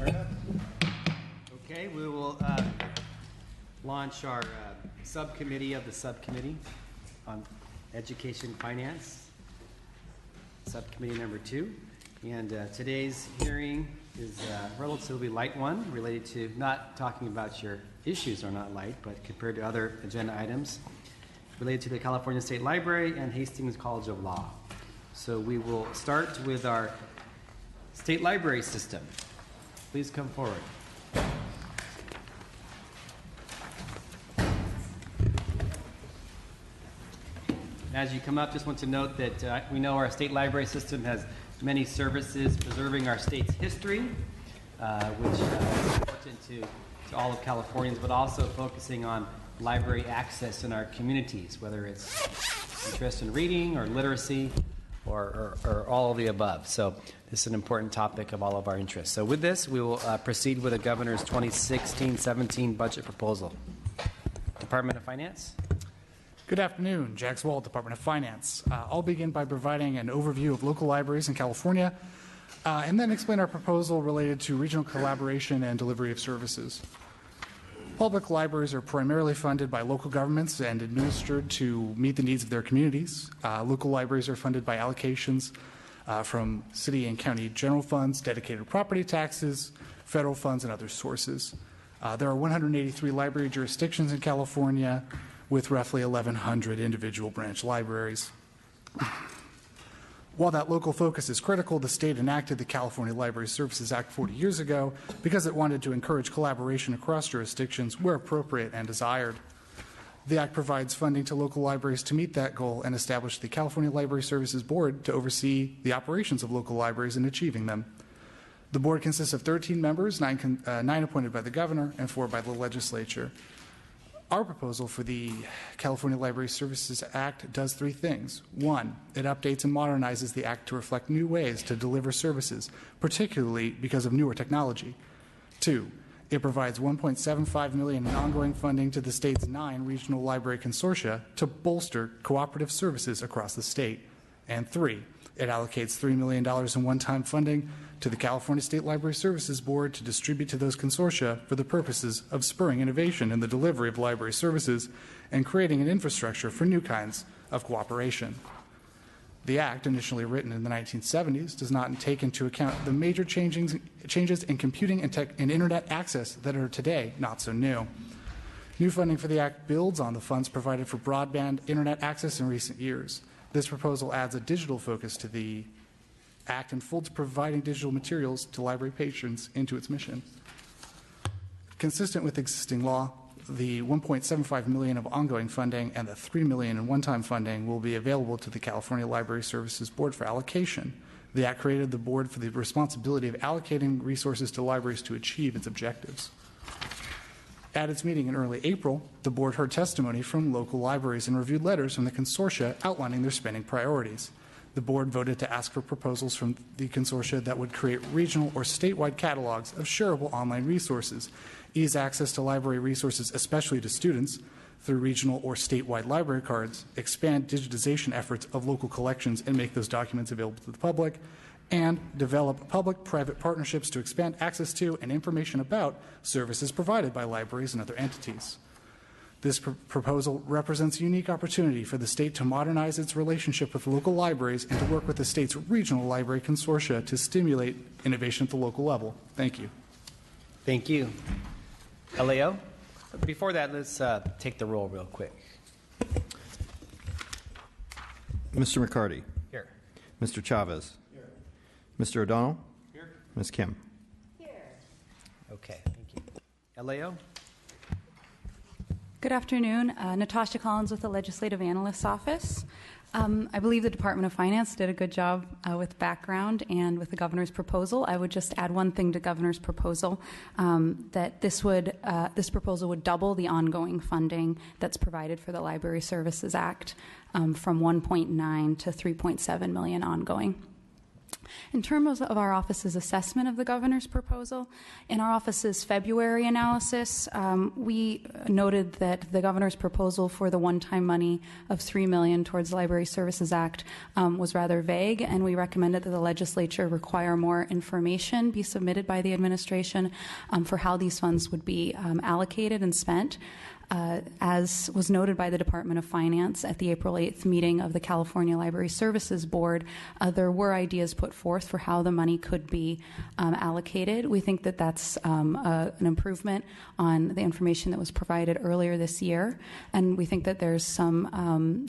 Okay, we will launch our subcommittee of the subcommittee on Education Finance, subcommittee number 2. And today's hearing is a relatively light one, related to not talking about your issues are not light, but compared to other agenda items related to the California State Library and Hastings College of Law. So we will start with our state library system. Please come forward. As you come up, just want to note that we know our state library system has many services preserving our state's history, which is important to all of Californians, but also focusing on library access in our communities, whether it's interest in reading or literacy or all of the above. So this is an important topic of all of our interests. So with this, we will proceed with the governor's 2016-17 budget proposal. Department of Finance. Good afternoon, Jack Wall, Department of Finance. I'll begin by providing an overview of local libraries in California and then explain our proposal related to regional collaboration and delivery of services. Public libraries are primarily funded by local governments and administered to meet the needs of their communities. Local libraries are funded by allocations from city and county general funds, dedicated property taxes, federal funds, and other sources. There are 183 library jurisdictions in California, with roughly 1,100 individual branch libraries. While that local focus is critical, the state enacted the California Library Services Act 40 years ago because it wanted to encourage collaboration across jurisdictions where appropriate and desired. The act provides funding to local libraries to meet that goal and established the California Library Services Board to oversee the operations of local libraries in achieving them. The board consists of 13 members, 9 appointed by the governor and 4 by the legislature. Our proposal for the California Library Services Act does 3 things. 1, it updates and modernizes the Act to reflect new ways to deliver services, particularly because of newer technology. 2, it provides $1.75 million in ongoing funding to the state's 9 regional library consortia to bolster cooperative services across the state. And 3, it allocates $3 million in one-time funding to the California State Library Services Board to distribute to those consortia for the purposes of spurring innovation in the delivery of library services and creating an infrastructure for new kinds of cooperation. The Act, initially written in the 1970s, does not take into account the major changes in computing and Internet access that are today not so new. New funding for the Act builds on the funds provided for broadband Internet access in recent years. This proposal adds a digital focus to the Act and folds providing digital materials to library patrons into its mission. Consistent with existing law, the $1.75 million of ongoing funding and the $3 million in one-time funding will be available to the California Library Services Board for allocation. The Act created the board for the responsibility of allocating resources to libraries to achieve its objectives. At its meeting in early April, the board heard testimony from local libraries and reviewed letters from the consortia outlining their spending priorities. The board voted to ask for proposals from the consortia that would create regional or statewide catalogs of shareable online resources, ease access to library resources, especially to students, through regional or statewide library cards, expand digitization efforts of local collections and make those documents available to the public, and develop public-private partnerships to expand access to and information about services provided by libraries and other entities. This proposal represents a unique opportunity for the state to modernize its relationship with local libraries and to work with the state's regional library consortia to stimulate innovation at the local level. Thank you. Thank you. LAO? Before that, let's take the roll real quick. Mr. McCarty. Here. Mr. Chavez. Here. Mr. O'Donnell. Here. Ms. Kim. Here. Okay, thank you. LAO? Good afternoon. Natasha Collins with the Legislative Analyst's Office. I believe the Department of Finance did a good job with background and with the governor's proposal. I would just add one thing to governor's proposal, that this proposal would double the ongoing funding that's provided for the Library Services Act from 1.9 to 3.7 million ongoing. In terms of our office's assessment of the governor's proposal, in our office's February analysis, we noted that the governor's proposal for the one-time money of $3 million towards the Library Services Act was rather vague, and we recommended that the legislature require more information be submitted by the administration for how these funds would be allocated and spent. As was noted by the Department of Finance at the April 8th meeting of the California Library Services Board, there were ideas put forth for how the money could be allocated. We think that that's an improvement on the information that was provided earlier this year, and we think that there's some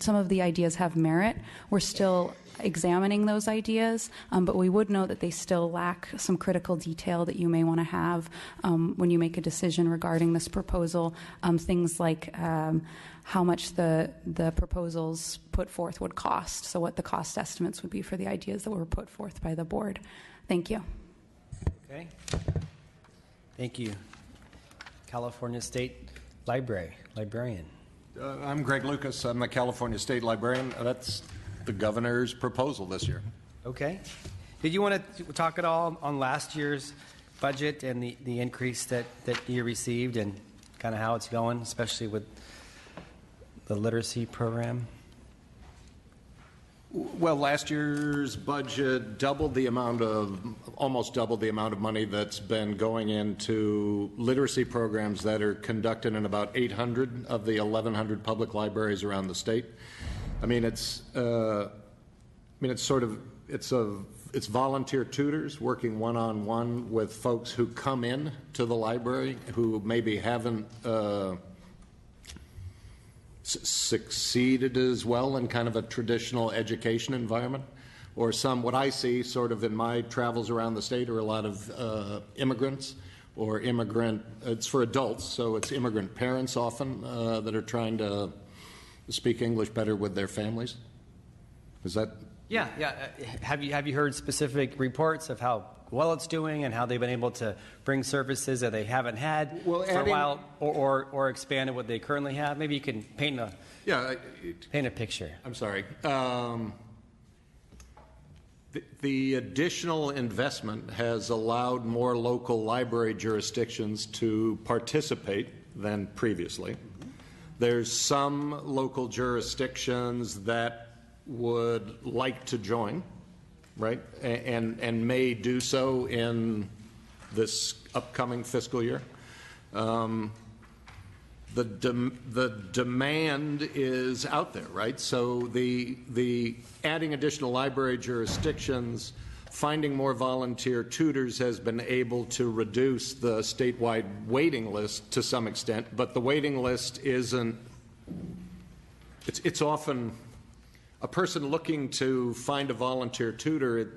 of the ideas have merit. We're still examining those ideas, but we would note that they still lack some critical detail that you may want to have when you make a decision regarding this proposal. Things like how much the proposals put forth would cost, so what the cost estimates would be for the ideas that were put forth by the board. Thank you. Okay. Thank you. California State Librarian. I'm Greg Lucas. I'm the California State Librarian. That's the governor's proposal this year. Okay. Did you want to talk at all on last year's budget and the increase that you received and kind of how it's going, especially with the literacy program? Well, last year's budget almost doubled the amount of money that's been going into literacy programs that are conducted in about 800 of the 1,100 public libraries around the state. It's volunteer tutors working one-on-one with folks who come in to the library who maybe haven't succeeded as well in kind of a traditional education environment, or what I see sort of in my travels around the state are a lot of immigrants or it's for adults, so it's immigrant parents often that are trying to speak English better with their families. Is that? Yeah. Have you heard specific reports of how well it's doing and how they've been able to bring services that they haven't had for a while, or expanded what they currently have? Maybe you can paint a picture. I'm sorry. The additional investment has allowed more local library jurisdictions to participate than previously. There's some local jurisdictions that would like to join, right, and may do so in this upcoming fiscal year. The demand is out there, right? So the adding additional library jurisdictions, finding more volunteer tutors has been able to reduce the statewide waiting list to some extent, but the waiting list isn't, it's often a person looking to find a volunteer tutor.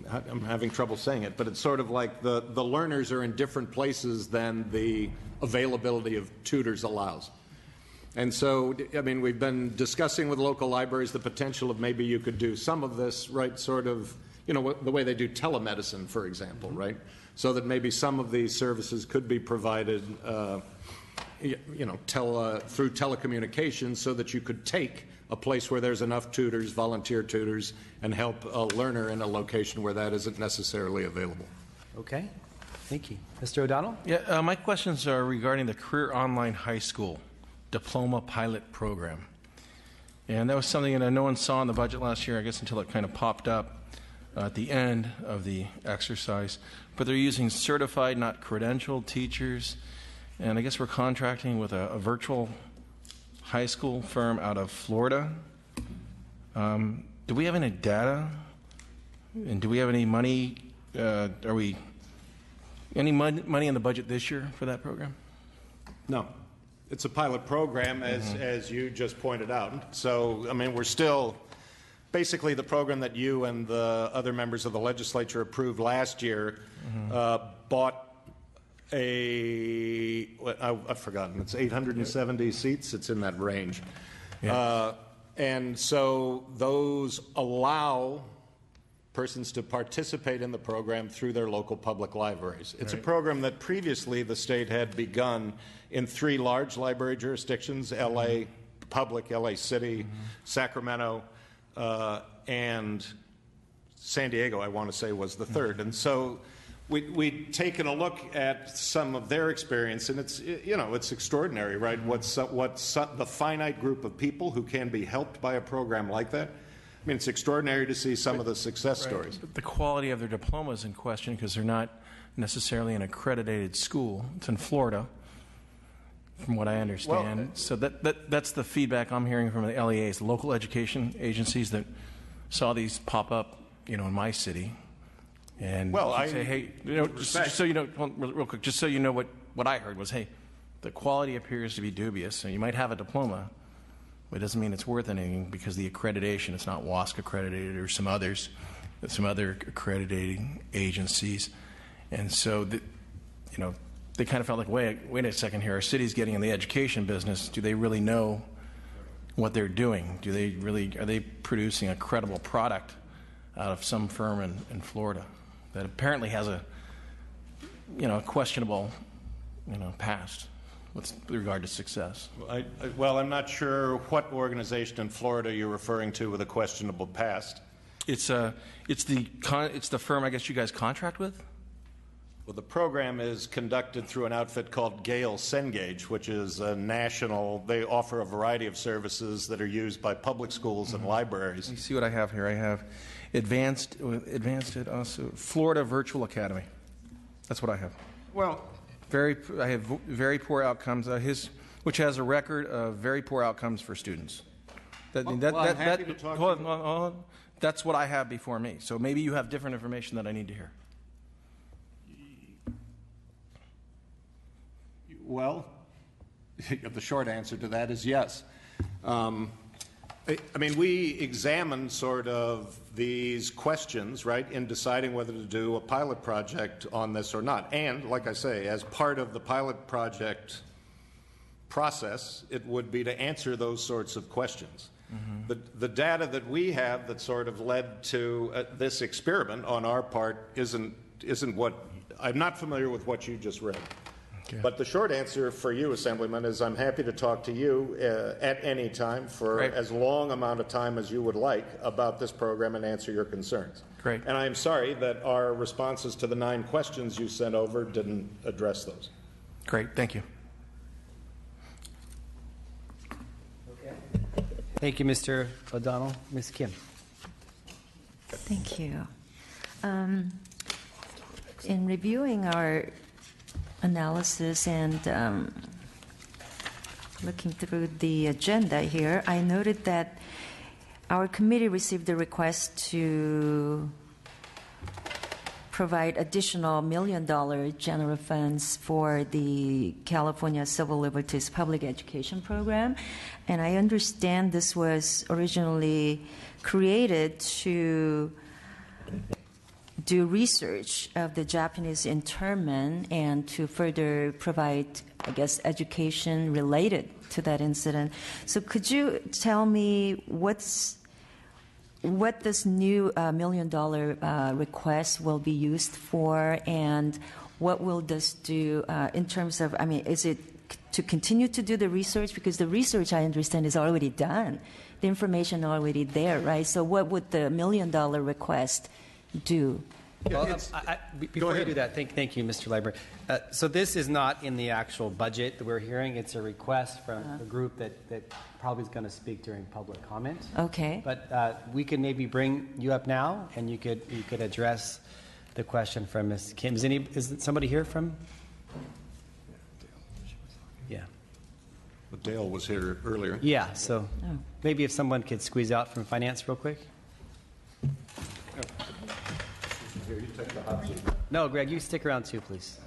I'm having trouble saying it, but it's sort of like the learners are in different places than the availability of tutors allows. And so, we've been discussing with local libraries the potential of maybe you could do some of this, right, sort of, the way they do telemedicine, for example, right? So that maybe some of these services could be provided, through telecommunications, so that you could take a place where there's enough tutors, volunteer tutors, and help a learner in a location where that isn't necessarily available. Okay. Thank you. Mr. O'Donnell? Yeah, my questions are regarding the Career Online High School Diploma Pilot Program. And that was something that no one saw in the budget last year, I guess, until it kind of popped up at the end of the exercise. But they're using certified, not credentialed teachers. And I guess we're contracting with a virtual high school firm out of Florida. Do we have any data? And do we have any money? Any money in the budget this year for that program? No. It's a pilot program, as you just pointed out. So, we're still, basically the program that you and the other members of the legislature approved last year bought I've forgotten, it's 870 seats, it's in that range. Yeah. And so those allow persons to participate in the program through their local public libraries. It's a program that previously the state had begun in 3 large library jurisdictions, LA Public, LA City, Sacramento, and San Diego, I want to say, was the third. And so we'd taken a look at some of their experience, and it's extraordinary, right? What's the finite group of people who can be helped by a program like that? I mean, it's extraordinary to see some of the success stories. The quality of their diploma is in question because they're not necessarily an accredited school. It's in Florida, from what I understand. Well, so that's the feedback I'm hearing from the LEAs, the local education agencies that saw these pop up, in my city. And say, hey, just so you know, real quick, just so you know what I heard was, hey, the quality appears to be dubious. So you might have a diploma, but it doesn't mean it's worth anything because the accreditation, it's not WASC accredited or some other accrediting agencies. And so, they kind of felt like, wait a second here, our city's getting in the education business. Do they really know what they're doing? Are they producing a credible product out of some firm in Florida that apparently has a questionable past with regard to success? Well, I'm not sure what organization in Florida you're referring to with a questionable past. It's the firm I guess you guys contract with. Well, the program is conducted through an outfit called Gale Cengage, which is a national. They offer a variety of services that are used by public schools and libraries. You see what I have here? I have advanced also Florida Virtual Academy. That's what I have. Well, I have very poor outcomes. Which has a record of very poor outcomes for students. I'm happy to talk to you. That's what I have before me. So maybe you have different information that I need to hear. Well, the short answer to that is yes. I mean, we examined sort of these questions, right, in deciding whether to do a pilot project on this or not. And, like I say, as part of the pilot project process, it would be to answer those sorts of questions. Mm-hmm. The data that we have that sort of led to this experiment on our part isn't what – I'm not familiar with what you just read. Okay. But the short answer for you, Assemblyman, is I'm happy to talk to you at any time for as long amount of time as you would like about this program and answer your concerns. Great. And I'm sorry that our responses to the 9 questions you sent over didn't address those. Great. Thank you. Okay. Thank you, Mr. O'Donnell. Ms. Kim. Thank you. In reviewing our analysis and looking through the agenda here, I noted that our committee received a request to provide additional $1 million general funds for the California Civil Liberties Public Education Program. And I understand this was originally created to do research of the Japanese internment and to further provide, I guess, education related to that incident. So could you tell me what this new $1 million request will be used for, and what will this do in terms of, I mean, is it to continue to do the research? Because the research, I understand, is already done. The information already there, right? So what would the $1 million request do? Well, before you do that, thank you, Mr. Library. So this is not in the actual budget that we're hearing. It's a request from a group that probably is going to speak during public comment. Okay. But we could maybe bring you up now, and you could address the question from Ms. Kim. Is somebody here from? Yeah. But Dale was here earlier. Yeah. So maybe if someone could squeeze out from finance real quick. Here, you take the hot seat. No, Greg, you stick around too, please.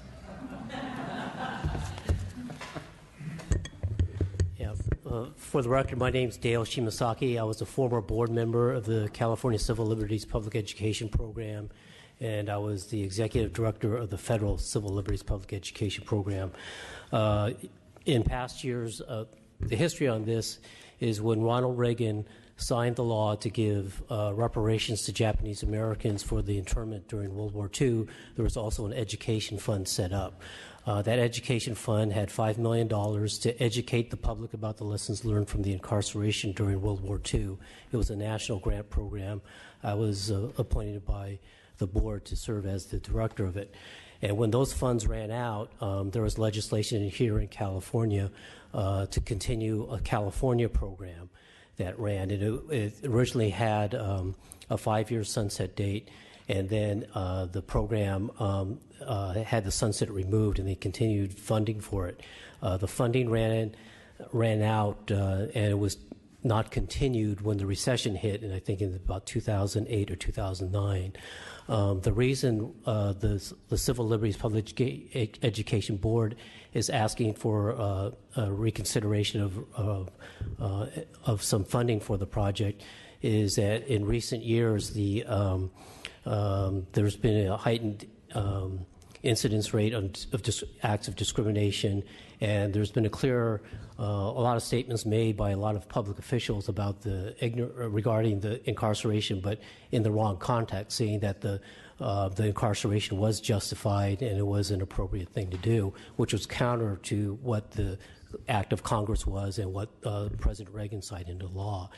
Yeah. For the record, my name is Dale Shimasaki. I was a former board member of the California Civil Liberties Public Education Program, and I was the executive director of the Federal Civil Liberties Public Education Program. In past years, the history on this is when Ronald Reagan signed the law to give reparations to Japanese Americans for the internment during World War II, there was also an education fund set up. That education fund had $5 million to educate the public about the lessons learned from the incarceration during World War II. It was a national grant program. I was appointed by the board to serve as the director of it. And when those funds ran out, there was legislation here in California to continue a California program that ran. And it originally had a 5-year sunset date, and then the program had the sunset removed, and they continued funding for it. The funding ran out, and it was not continued when the recession hit, and I think in about 2008 or 2009. The reason the Civil Liberties Public Education Board is asking for a reconsideration of some funding for the project is that in recent years there's been a heightened incidence rate of acts of discrimination, and there's been a lot of statements made by a lot of public officials about regarding the incarceration, but in the wrong context, saying that the incarceration was justified and it was an appropriate thing to do, which was counter to what the act of Congress was and what President Reagan signed into law.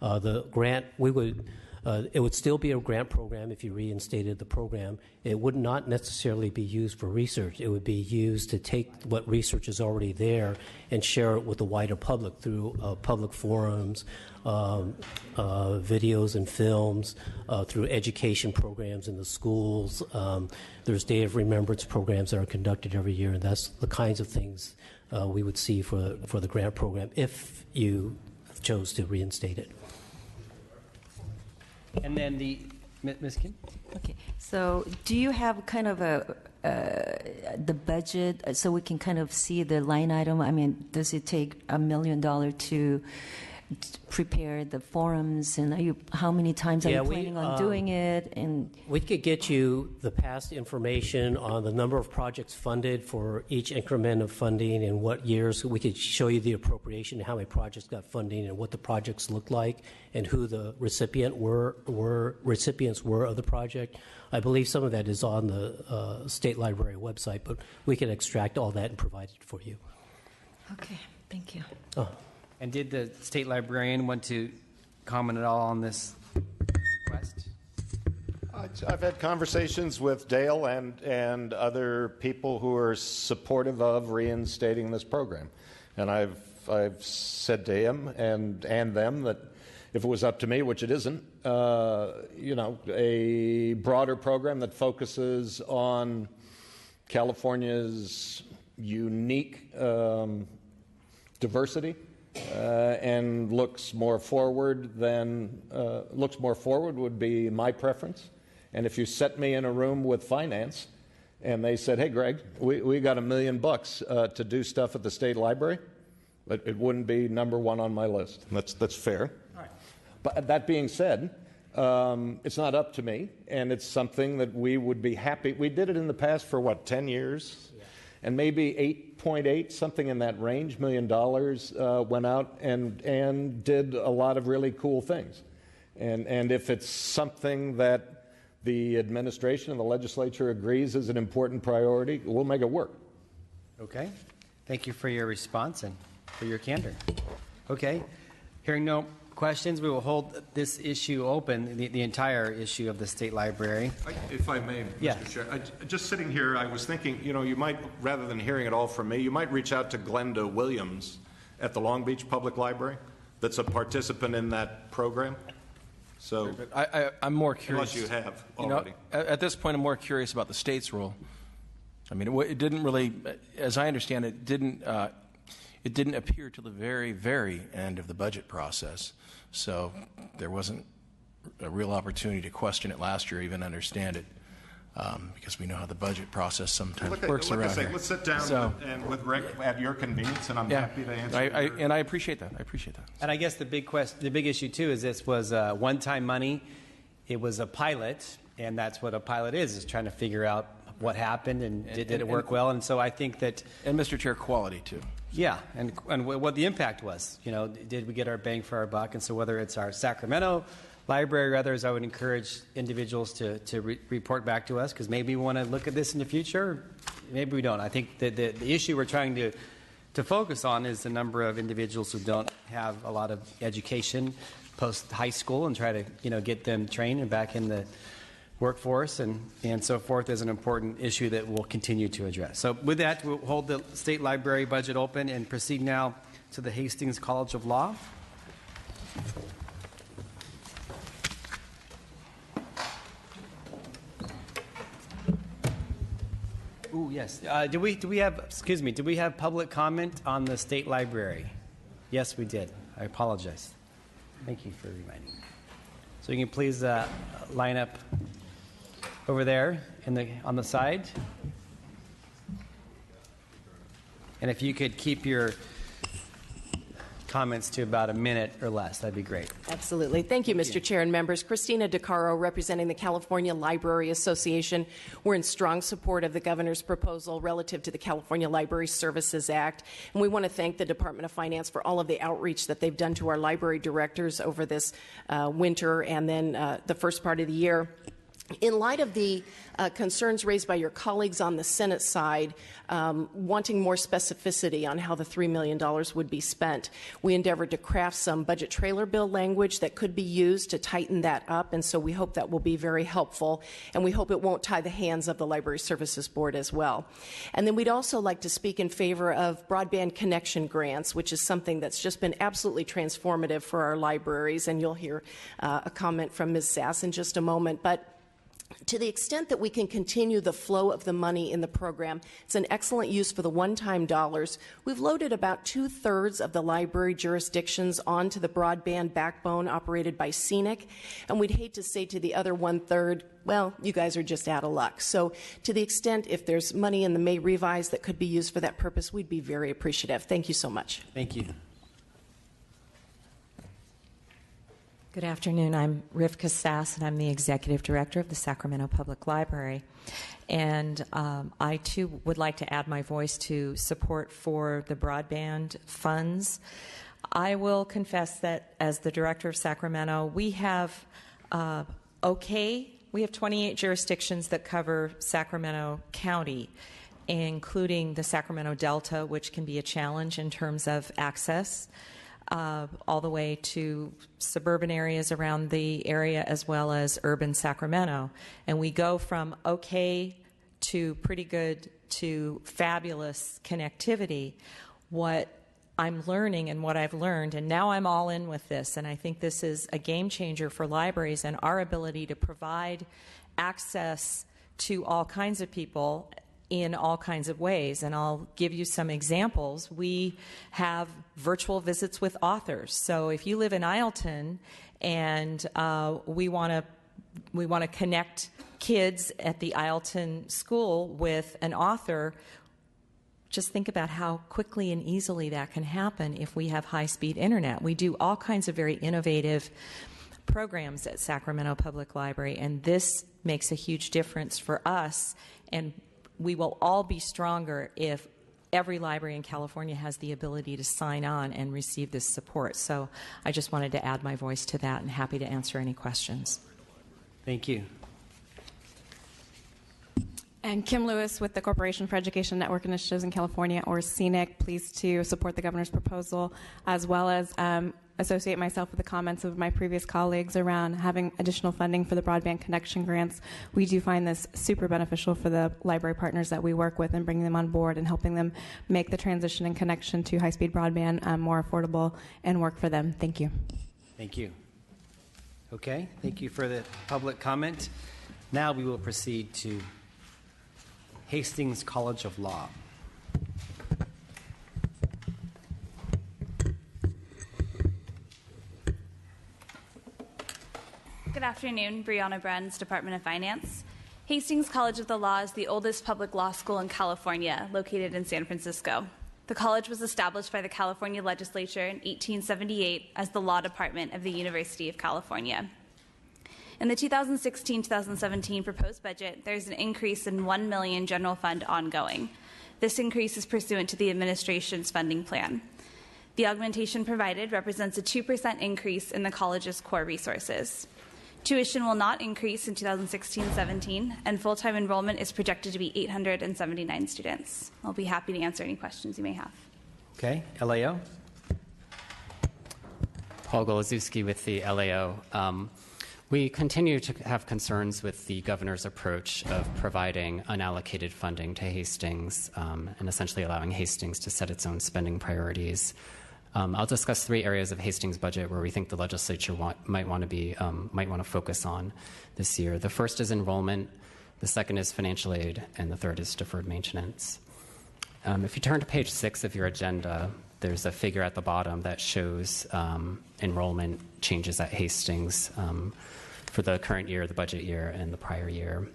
The grant, it would still be a grant program if you reinstated the program. It would not necessarily be used for research. It would be used to take what research is already there and share it with the wider public through public forums, videos and films, through education programs in the schools. There's Day of Remembrance programs that are conducted every year, and that's the kinds of things we would see for the grant program if you chose to reinstate it. And then Ms. Kim? Okay, so do you have kind of the budget so we can kind of see the line item? I mean, does it take $1 million to prepare the forums, and how many times are you planning on doing it? And we could get you the past information on the number of projects funded for each increment of funding and what years. We could show you the appropriation, how many projects got funding, and what the projects looked like, and who the recipients were of the project. I believe some of that is on the State Library website, but we can extract all that and provide it for you. okay, thank you. And did the state librarian want to comment at all on this request? I've had conversations with Dale and other people who are supportive of reinstating this program. And I've said to him and them that if it was up to me, which it isn't, a broader program that focuses on California's unique diversity and looks more forward would be my preference. And if you set me in a room with finance and they said, hey, Greg, we got $1 million to do stuff at the state library, but it wouldn't be number one on my list. That's fair. All right. But that being said, it's not up to me, and it's something that we would be happy. We did it in the past for, 10 years? Yeah. And maybe 8.8, something in that range, $1 million went out and did a lot of really cool things. And if it's something that the administration and the legislature agrees is an important priority, we'll make it work. Okay. Thank you for your response and for your candor. Okay. Hearing no questions, we will hold this issue open, the entire issue of the state library. If I may, Yeah. Mr. Chair, just sitting here, I was thinking, you might, rather than hearing it all from me, you might reach out to Glenda Williams at the Long Beach Public Library that's a participant in that program. So, I'm more curious. Unless you have already. At this point, I'm more curious about the state's role. I mean, it didn't really, as I understand it, it didn't appear till the very, very end of the budget process. So there wasn't a real opportunity to question it last year, even understand it, because we know how the budget process sometimes works around here. Let's sit down with Rick at your convenience, and I'm happy to answer. And I appreciate that. And I guess the big issue too is this was one-time money. It was a pilot, and that's what a pilot is trying to figure out what happened and did it work well. And so I think that, And Mr. Chair, quality too. yeah, and what the impact was. You know, did we get our bang for our buck? And so whether it's our Sacramento library or others, I would encourage individuals to report back to us, because maybe we want to look at this in the future, maybe we don't. I think that the issue we're trying to focus on is the number of individuals who don't have a lot of education post high school, and try to, you know, get them trained and back in the workforce and so forth is an important issue that we'll continue to address. So with that, we'll hold the state library budget open and proceed now to the Hastings College of Law. Ooh, yes. Do we have public comment on the state library? Yes, we did. I apologize. Thank you for reminding me. So you can please line up over there on the side. And if you could keep your comments to about a minute or less, that'd be great. Absolutely. Thank you, Mr. Chair and members. Christina DeCaro, representing the California Library Association. We're in strong support of the governor's proposal relative to the California Library Services Act. And we want to thank the Department of Finance for all of the outreach that they've done to our library directors over this winter and then the first part of the year. In light of the concerns raised by your colleagues on the Senate side, wanting more specificity on how the $3 million would be spent, we endeavored to craft some budget trailer bill language that could be used to tighten that up, and so we hope that will be very helpful, and we hope it won't tie the hands of the Library Services Board as well. And then we'd also like to speak in favor of broadband connection grants, which is something that's just been absolutely transformative for our libraries, and you'll hear a comment from Ms. Sass in just a moment. But to the extent that we can continue the flow of the money in the program, it's an excellent use for the one-time dollars. We've loaded about 2/3 of the library jurisdictions onto the broadband backbone operated by Scenic, and we'd hate to say to the other 1/3, well, you guys are just out of luck. So to the extent if there's money in the May revise that could be used for that purpose, we'd be very appreciative. Thank you so much. Thank you. Good afternoon. I'm Rivka Sass, and I'm the Executive Director of the Sacramento Public Library. And I, too, would like to add my voice to support for the broadband funds. I will confess that as the Director of Sacramento, we have we have 28 jurisdictions that cover Sacramento County, including the Sacramento Delta, which can be a challenge in terms of access. All the way to suburban areas around the area as well as urban Sacramento. And we go from okay to pretty good to fabulous connectivity. What I'm learning and what I've learned, and now I'm all in with this, and I think this is a game changer for libraries and our ability to provide access to all kinds of people in all kinds of ways. And I'll give you some examples. We have virtual visits with authors. So if you live in Isleton and we want to connect kids at the Isleton school with an author, just think about how quickly and easily that can happen if we have high-speed internet. We do all kinds of very innovative programs at Sacramento Public Library, and this makes a huge difference for us, and we will all be stronger if every library in California has the ability to sign on and receive this support. So I just wanted to add my voice to that, and happy to answer any questions. Thank you. And Kim Lewis with the Corporation for Education Network Initiatives in California, or CENIC, pleased to support the governor's proposal, as well as associate myself with the comments of my previous colleagues around having additional funding for the broadband connection grants. We do find this super beneficial for the library partners that we work with and bringing them on board and helping them make the transition and connection to high-speed broadband more affordable and work for them. Thank you. Thank you. Okay, thank you for the public comment. Now we will proceed to Hastings College of Law. Good afternoon, Brianna Bruns, Department of Finance. Hastings College of the Law is the oldest public law school in California, located in San Francisco. The college was established by the California legislature in 1878 as the law department of the University of California. In the 2016-2017 proposed budget, there's an increase in $1 million general fund ongoing. This increase is pursuant to the administration's funding plan. The augmentation provided represents a 2% increase in the college's core resources. Tuition will not increase in 2016-17, and full-time enrollment is projected to be 879 students. I'll be happy to answer any questions you may have. Okay, LAO. Paul Golozewski with the LAO. We continue to have concerns with the governor's approach of providing unallocated funding to Hastings and essentially allowing Hastings to set its own spending priorities. I'll discuss 3 areas of Hastings' budget where we think the legislature might want to focus on this year. The first is enrollment, the second is financial aid, and the third is deferred maintenance. If you turn to page 6 of your agenda, there's a figure at the bottom that shows enrollment changes at Hastings for the current year, the budget year, and the prior year.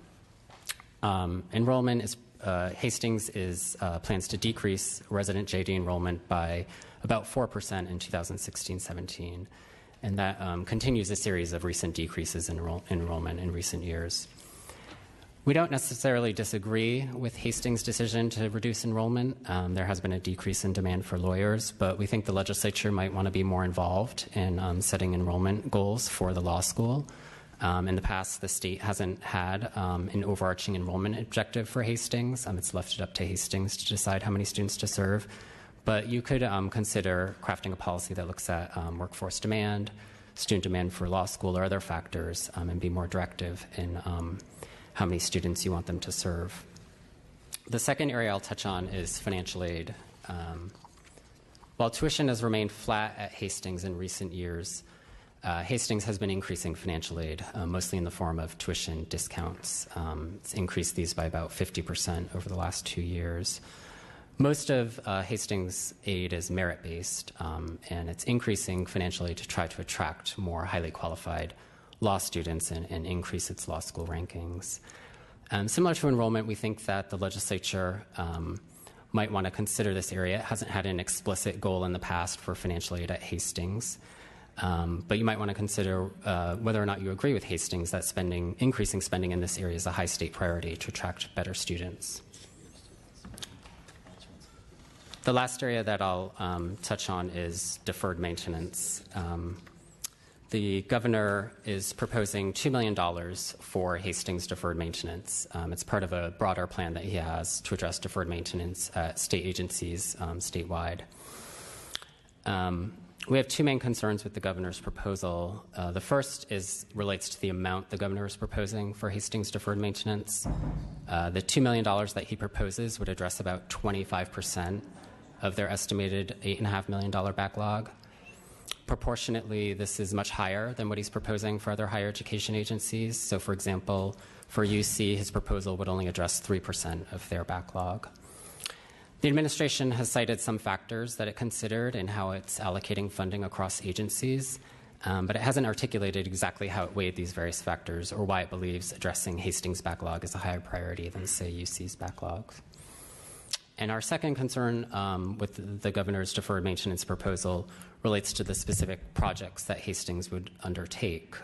Enrollment is Hastings plans to decrease resident JD enrollment by about 4% in 2016-17, and that continues a series of recent decreases in enrollment in recent years. We don't necessarily disagree with Hastings' decision to reduce enrollment. There has been a decrease in demand for lawyers, but we think the legislature might want to be more involved in setting enrollment goals for the law school. In the past, the state hasn't had an overarching enrollment objective for Hastings. It's left it up to Hastings to decide how many students to serve. But you could consider crafting a policy that looks at workforce demand, student demand for law school, or other factors, and be more directive in how many students you want them to serve. The second area I'll touch on is financial aid. While tuition has remained flat at Hastings in recent years, Hastings has been increasing financial aid, mostly in the form of tuition discounts. It's increased these by about 50% over the last 2 years. Most of Hastings' aid is merit-based, and it's increasing financial aid to try to attract more highly qualified law students and increase its law school rankings. Similar to enrollment, we think that the legislature might want to consider this area. It hasn't had an explicit goal in the past for financial aid at Hastings. But you might want to consider whether or not you agree with Hastings that increasing spending in this area is a high state priority to attract better students. The last area that I'll touch on is deferred maintenance. The governor is proposing $2 million for Hastings deferred maintenance. It's part of a broader plan that he has to address deferred maintenance at state agencies statewide. We have 2 main concerns with the governor's proposal. The first relates to the amount the governor is proposing for Hastings deferred maintenance. The $2 million that he proposes would address about 25% of their estimated $8.5 million backlog. Proportionately, this is much higher than what he's proposing for other higher education agencies. So, for example, for UC, his proposal would only address 3% of their backlog. The administration has cited some factors that it considered in how it's allocating funding across agencies, but it hasn't articulated exactly how it weighed these various factors or why it believes addressing Hastings' backlog is a higher priority than, say, UC's backlog. And our second concern with the governor's deferred maintenance proposal relates to the specific projects that Hastings would undertake.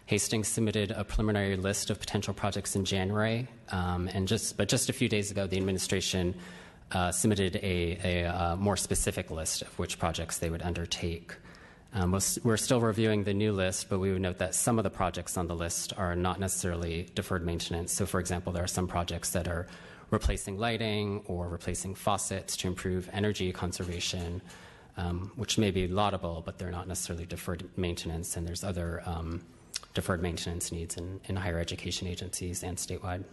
Hastings submitted a preliminary list of potential projects in January, but just a few days ago, the administration submitted a more specific list of which projects they would undertake. We're still reviewing the new list, but we would note that some of the projects on the list are not necessarily deferred maintenance. So, for example, there are some projects that are replacing lighting or replacing faucets to improve energy conservation, which may be laudable, but they're not necessarily deferred maintenance. And there's other deferred maintenance needs in higher education agencies and statewide.